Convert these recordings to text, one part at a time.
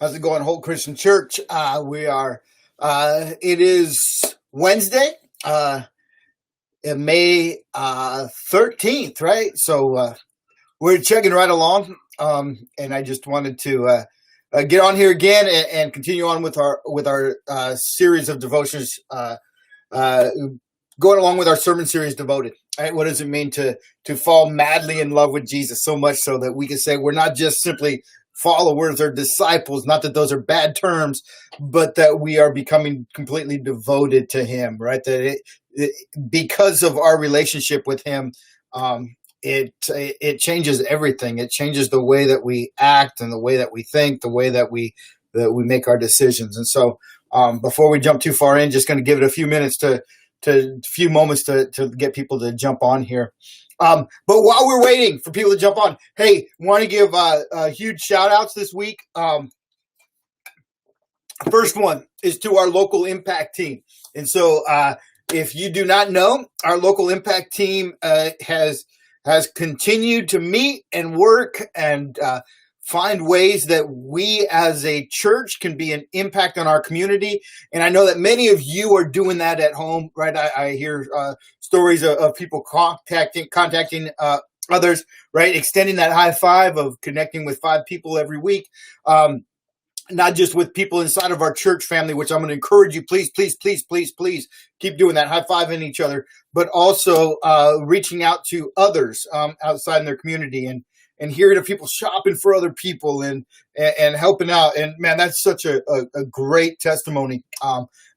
How's it going, Holt Christian Church? It is Wednesday, May 13th, right? So we're chugging right along, and I just wanted to get on here again and continue on with our series of devotions, going along with our sermon series, Devoted. Right? What does it mean to fall madly in love with Jesus, so much so that we can say we're not just simply followers or disciples, not that those are bad terms, but that we are becoming completely devoted to him, right? That because of our relationship with him, it changes everything. It changes the way that we act and the way that we think, the way that we make our decisions. And so before we jump too far in, just going to give it a few moments to get people to jump on here. But while we're waiting for people to jump on, hey, want to give huge shout outs this week. First one is to our local impact team. And so if you do not know, our local impact team has continued to meet and work and find ways that we as a church can be an impact on our community. And I know that many of you are doing that at home, right? I hear stories of people contacting others, right? Extending that high five of connecting with 5 people every week. Not just with people inside of our church family, which I'm going to encourage you, please keep doing that, high-fiving each other, but also reaching out to others outside in their community and hearing of people shopping for other people and helping out. And man, that's such a great testimony.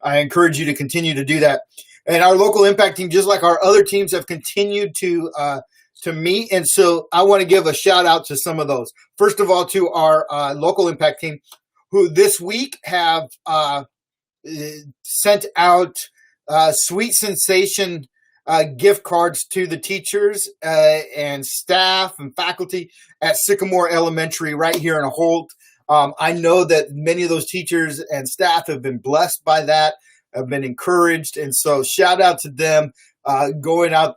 I encourage you to continue to do that. And our local impact team, just like our other teams, have continued to meet. And so I want to give a shout out to some of those. First of all, to our local impact team, who this week have sent out Sweet Sensation gift cards to the teachers and staff and faculty at Sycamore Elementary right here in Holt. I know that many of those teachers and staff have been blessed by that, have been encouraged. And so shout out to them going out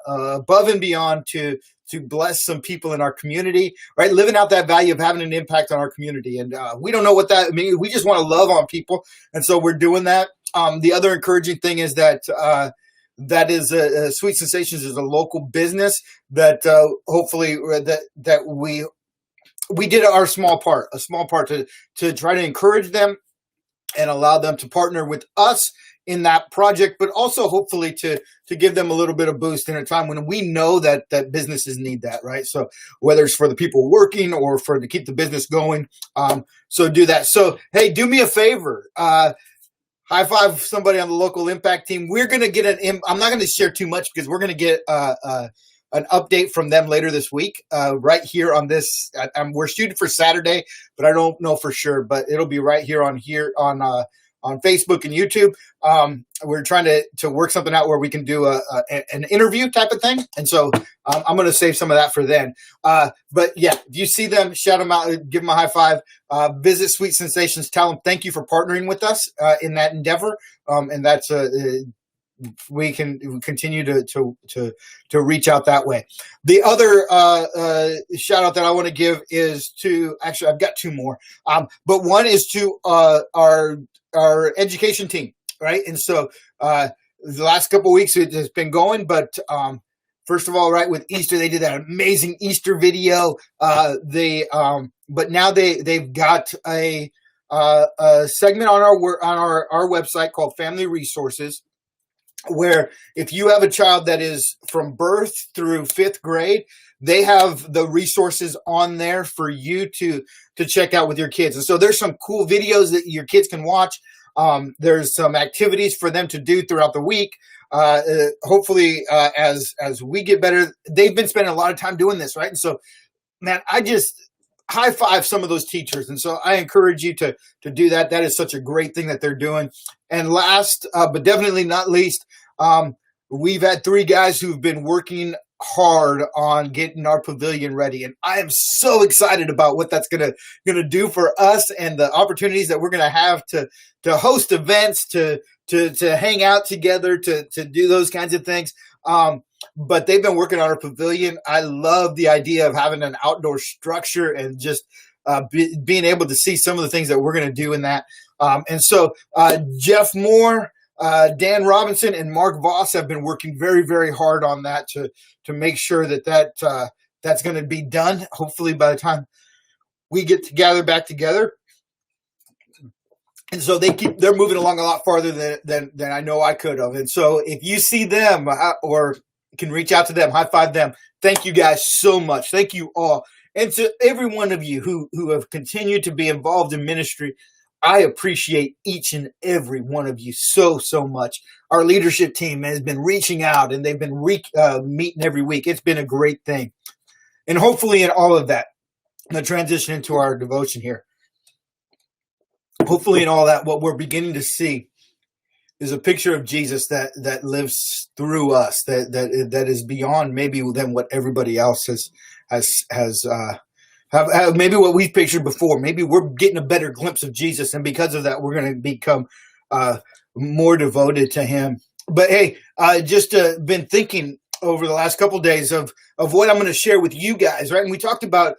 above and beyond to bless some people in our community, right? Living out that value of having an impact on our community. And we don't know what that means. We just want to love on people. And so we're doing that. The other encouraging thing is that Sweet Sensations is a local business that hopefully that we did our small part to try to encourage them and allow them to partner with us in that project, but also hopefully to give them a little bit of boost in a time when we know that businesses need that, right? So whether it's for the people working or to keep the business going, so do that. So, hey, do me a favor. High five somebody on the local impact team. We're going to get I'm not going to share too much because we're going to get an update from them later this week, right here on this. We're shooting for Saturday, but I don't know for sure, but it'll be right here on Facebook and YouTube. We're trying to work something out where we can do an interview type of thing. And so I'm going to save some of that for then. But yeah, if you see them, shout them out, give them a high five, visit Sweet Sensations, tell them thank you for partnering with us in that endeavor. And that's we can continue to reach out that way. The other shout out that I want to give is to, actually, I've got 2 more. But one is to our education team, right? And so the last couple of weeks it has been going, but first of all, right, with Easter, they did that amazing Easter video. But now they've got a segment on our website called Family Resources, where if you have a child that is from birth through 5th grade, they have the resources on there for you to check out with your kids. And so there's some cool videos that your kids can watch. There's some activities for them to do throughout the week. Hopefully, as we get better, they've been spending a lot of time doing this, right? And so, man, I just high five some of those teachers. And so I encourage you to do that. That is such a great thing that they're doing. And last, but definitely not least, we've had 3 guys who've been working hard on getting our pavilion ready. And I am so excited about what that's going to do for us and the opportunities that we're going to have to host events, to hang out together, to do those kinds of things. But they've been working on our pavilion. I love the idea of having an outdoor structure and just being able to see some of the things that we're going to do in that. And so Jeff Moore, Dan Robinson, and Mark Voss have been working very, very hard on that to make sure that that's going to be done. Hopefully by the time we get back together. And so they're moving along a lot farther than I know I could have. And so if you see them or can reach out to them, high five them. Thank you guys so much. Thank you all. And to every one of you who have continued to be involved in ministry, I appreciate each and every one of you so, so much. Our leadership team has been reaching out, and they've been meeting every week. It's been a great thing. And hopefully in all of that, the transition into our devotion here, hopefully in all that, what we're beginning to see is a picture of Jesus that lives through us, that is beyond maybe than what everybody else has maybe what we've pictured before. Maybe we're getting a better glimpse of Jesus, and because of that, we're going to become more devoted to him. But hey, just been thinking over the last couple of days of what I'm going to share with you guys, right? And we talked about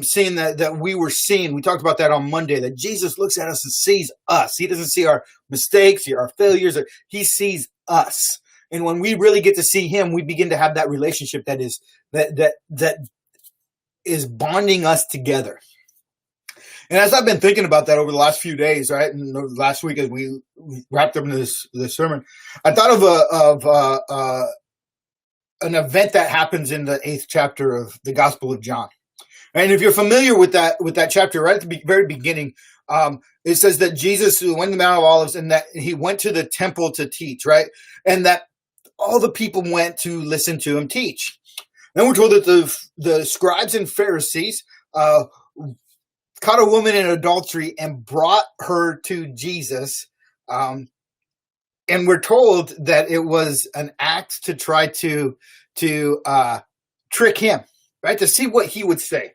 seeing that we were seen. We talked about that on Monday, that Jesus looks at us and sees us. He doesn't see our mistakes, our failures. He sees us. And when we really get to see him, we begin to have that relationship that is bonding us together. And as I've been thinking about that over the last few days, right, and last week as we wrapped up into this sermon, I thought of an event that happens in the 8th chapter of the Gospel of John. And if you're familiar with that chapter, right at the very beginning, it says that Jesus went to the Mount of Olives and that he went to the temple to teach, right? And that all the people went to listen to him teach. Then we're told that the scribes and Pharisees caught a woman in adultery and brought her to Jesus. And we're told that it was an act to try to trick him, right? To see what he would say.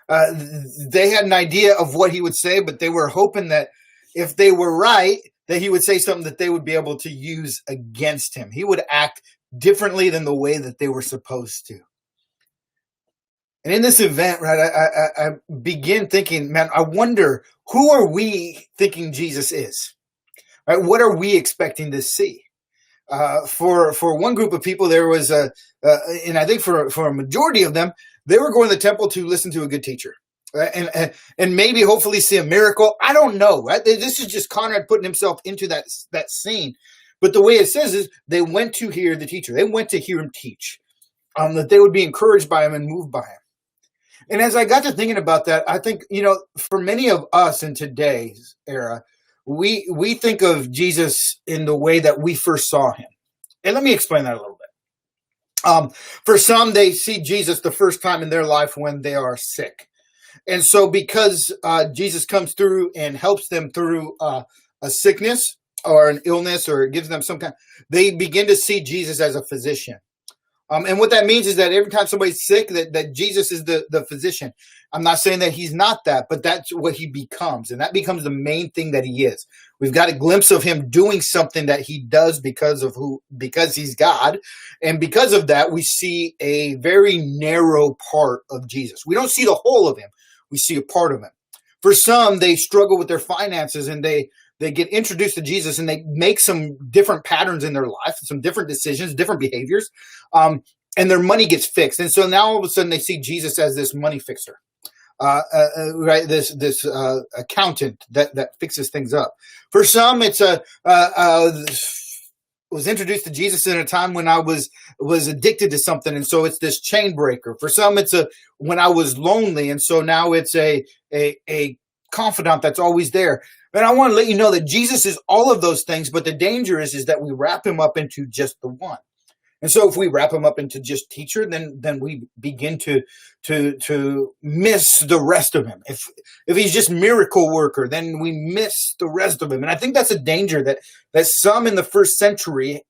They had an idea of what he would say, but they were hoping that if they were right, that he would say something that they would be able to use against him. He would act differently than the way that they were supposed to. And in this event, right, I begin thinking, man, I wonder, who are we thinking Jesus is? Right? What are we expecting to see? For one group of people, there was and I think for a majority of them, they were going to the temple to listen to a good teacher, right? And maybe hopefully see a miracle. I don't know, right? This is just Conrad putting himself into that scene. But the way it says is they went to hear the teacher. They went to hear him teach, that they would be encouraged by him and moved by him. And as I got to thinking about that, I think, for many of us in today's era, we think of Jesus in the way that we first saw him. And let me explain that a little bit. For some, they see Jesus the first time in their life when they are sick. And so because Jesus comes through and helps them through a sickness or an illness, or gives them some kind, they begin to see Jesus as a physician. And what that means is that every time somebody's sick, that Jesus is the physician. I'm not saying that he's not that, but that's what he becomes. And that becomes the main thing that he is. We've got a glimpse of him doing something that he does because he's God. And because of that, we see a very narrow part of Jesus. We don't see the whole of him. We see a part of him. For some, they struggle with their finances, and they get introduced to Jesus, and they make some different patterns in their life, some different decisions, different behaviors, and their money gets fixed. And so now all of a sudden they see Jesus as this money fixer, right? This accountant that fixes things up. For some, it's was introduced to Jesus in a time when I was addicted to something, and so it's this chain breaker. For some, it's when I was lonely, and so now it's a confidant that's always there. And I want to let you know that Jesus is all of those things, but the danger is that we wrap him up into just the one. And so if we wrap him up into just teacher, then we begin to miss the rest of him. If he's just miracle worker, then we miss the rest of him. And I think that's a danger that some in the first century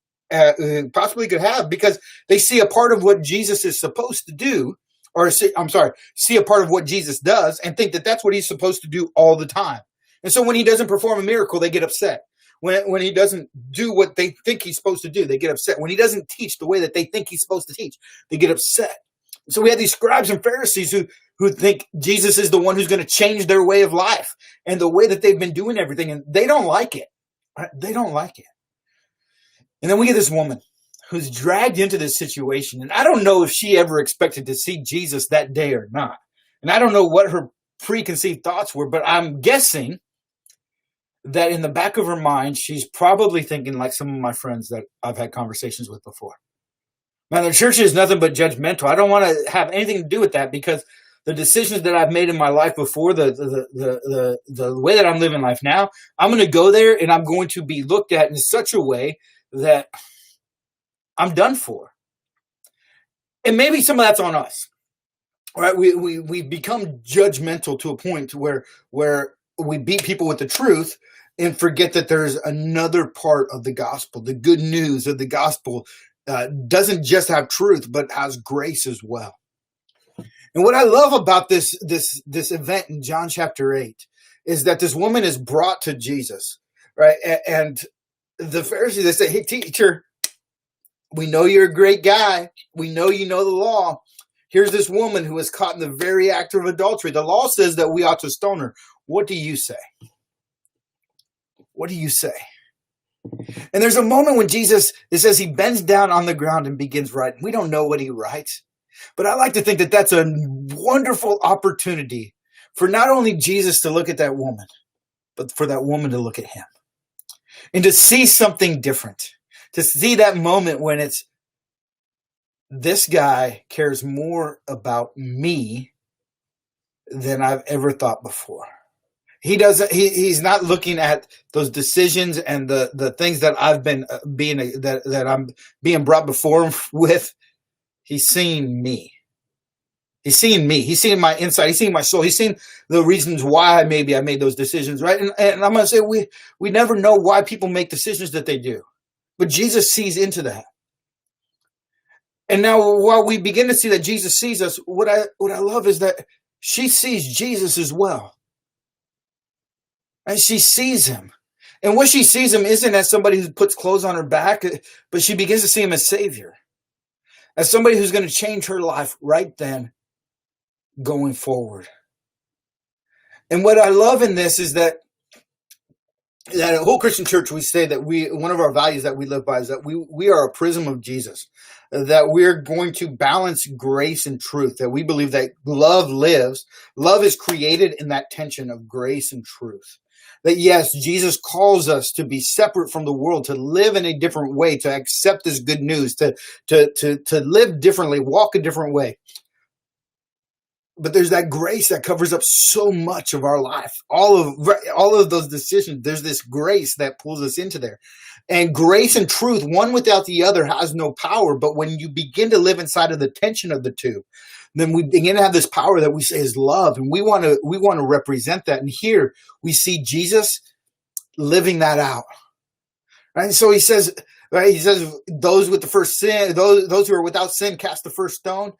possibly could have, because they see a part of what Jesus is supposed to do, or see a part of what Jesus does and think that that's what he's supposed to do all the time. And so when he doesn't perform a miracle, they get upset. When he doesn't do what they think he's supposed to do, they get upset. When he doesn't teach the way that they think he's supposed to teach, they get upset. So we have these scribes and Pharisees who think Jesus is the one who's going to change their way of life and the way that they've been doing everything. And they don't like it. Right? They don't like it. And then we get this woman who's dragged into this situation. And I don't know if she ever expected to see Jesus that day or not. And I don't know what her preconceived thoughts were, but I'm guessing that in the back of her mind, she's probably thinking like some of my friends that I've had conversations with before. Man, the church is nothing but judgmental. I don't want to have anything to do with that, because the decisions that I've made in my life before, the way that I'm living life now, I'm going to go there and I'm going to be looked at in such a way that I'm done for. And maybe some of that's on us. Right? We've become judgmental to a point where we beat people with the truth and forget that there's another part of the gospel. The good news of the gospel doesn't just have truth, but has grace as well. And what I love about this event in John chapter 8 is that this woman is brought to Jesus, right? And the Pharisees, they say, "Hey, teacher, we know you're a great guy. We know you know the law. Here's this woman who was caught in the very act of adultery. The law says that we ought to stone her. What do you say?" What do you say? And there's a moment when Jesus, it says he bends down on the ground and begins writing. We don't know what he writes, but I like to think that that's a wonderful opportunity for not only Jesus to look at that woman, but for that woman to look at him and to see something different, to see that moment when it's, this guy cares more about me than I've ever thought before. He doesn't. He's not looking at those decisions and the things that I've been that I'm being brought before him with. He's seeing me. He's seeing me. He's seeing my inside. He's seeing my soul. He's seeing the reasons why maybe I made those decisions, right? And I'm going to say we never know why people make decisions that they do, but Jesus sees into that. And now, while we begin to see that Jesus sees us, what I love is that she sees Jesus as well. And she sees him. And what she sees him isn't as somebody who puts clothes on her back, but she begins to see him as Savior, as somebody who's going to change her life right then, going forward. And what I love in this is that a whole Christian church, we say that one of our values that we live by is that we are a prism of Jesus, that we're going to balance grace and truth, that we believe that love lives. Love is created in that tension of grace and truth. That yes, Jesus calls us to be separate from the world, to live in a different way, to accept this good news, to live differently, walk a different way. But there's that grace that covers up so much of our life. All of those decisions, there's this grace that pulls us into there. And grace and truth, one without the other, has no power. But when you begin to live inside of the tension of the two, then we begin to have this power that we say is love. And we want to represent that. And here we see Jesus living that out. Right? So he says, those with the first sin, those who are without sin, cast the first stone.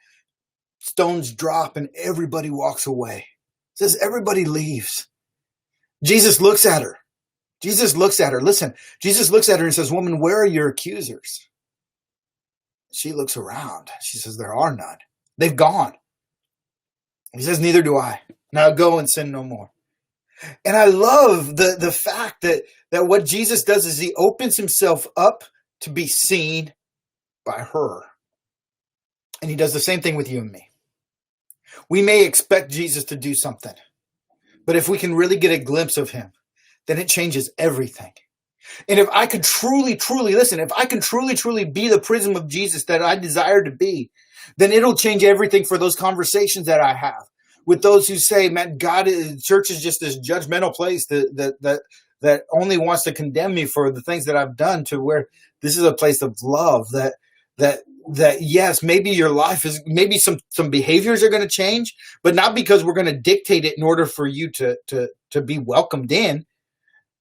Stones drop and everybody walks away. It says everybody leaves. Jesus looks at her. Listen, Jesus looks at her and says, "Woman, where are your accusers?" She looks around. She says, "There are none. They've gone." He says, "Neither do I. Now go and sin no more." And I love the fact that what Jesus does is he opens himself up to be seen by her. And he does the same thing with you and me. We may expect Jesus to do something, but if we can really get a glimpse of him, then it changes everything. And if I could truly listen, if I can truly be the prism of Jesus that I desire to be, then it'll change everything for those conversations that I have with those who say, "Man, church is just this judgmental place that only wants to condemn me for the things that I've done," to where this is a place of love that yes, maybe your life is, maybe some behaviors are going to change, but not because we're going to dictate it in order for you to be welcomed in,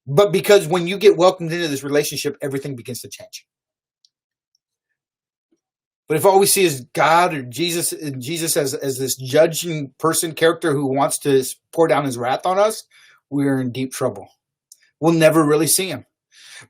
but because when you get welcomed into this relationship, everything begins to change. But if all we see is God or Jesus as this judging character who wants to pour down his wrath on us, we're in deep trouble. We'll never really see him.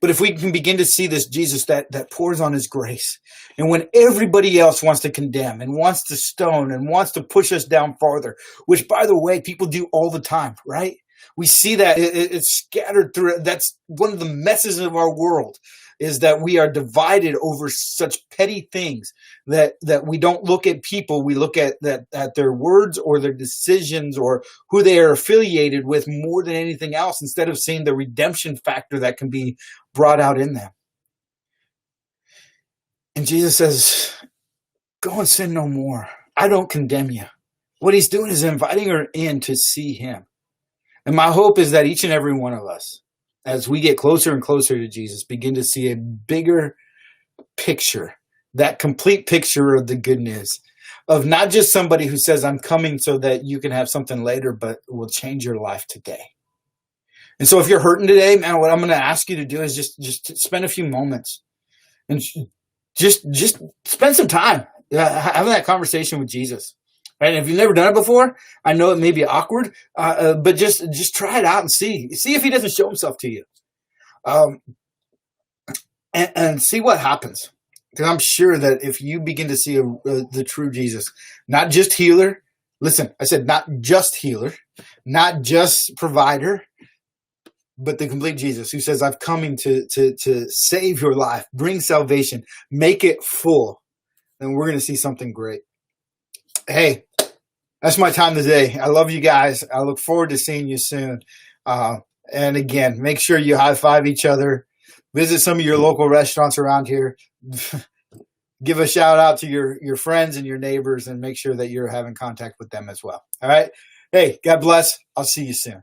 But if we can begin to see this Jesus that pours on his grace, and when everybody else wants to condemn and wants to stone and wants to push us down farther, which, by the way, people do all the time, right? We see that it's scattered through. That's one of the messes of our world, is that we are divided over such petty things that we don't look at people. We look at their words or their decisions or who they are affiliated with more than anything else, instead of seeing the redemption factor that can be brought out in them. And Jesus says, go and sin no more. I don't condemn you. What he's doing is inviting her in to see him. And my hope is that each and every one of us, as we get closer and closer to Jesus, begin to see a bigger picture, that complete picture of the good news, of not just somebody who says, I'm coming so that you can have something later, but will change your life today. And so if you're hurting today, man, what I'm going to ask you to do is just spend a few moments and just spend some time having that conversation with Jesus. Right? And if you've never done it before, I know it may be awkward, but just try it out and see if he doesn't show himself to you, and see what happens. Because I'm sure that if you begin to see the true Jesus, not just healer, listen, I said not just healer, not just provider, but the complete Jesus who says, I've come to save your life, bring salvation, make it full, then we're going to see something great. Hey, that's my time today. I love you guys. I look forward to seeing you soon. And again, make sure you high five each other. Visit some of your local restaurants around here. Give a shout out to your friends and your neighbors, and make sure that you're having contact with them as well. All right. Hey, God bless. I'll see you soon.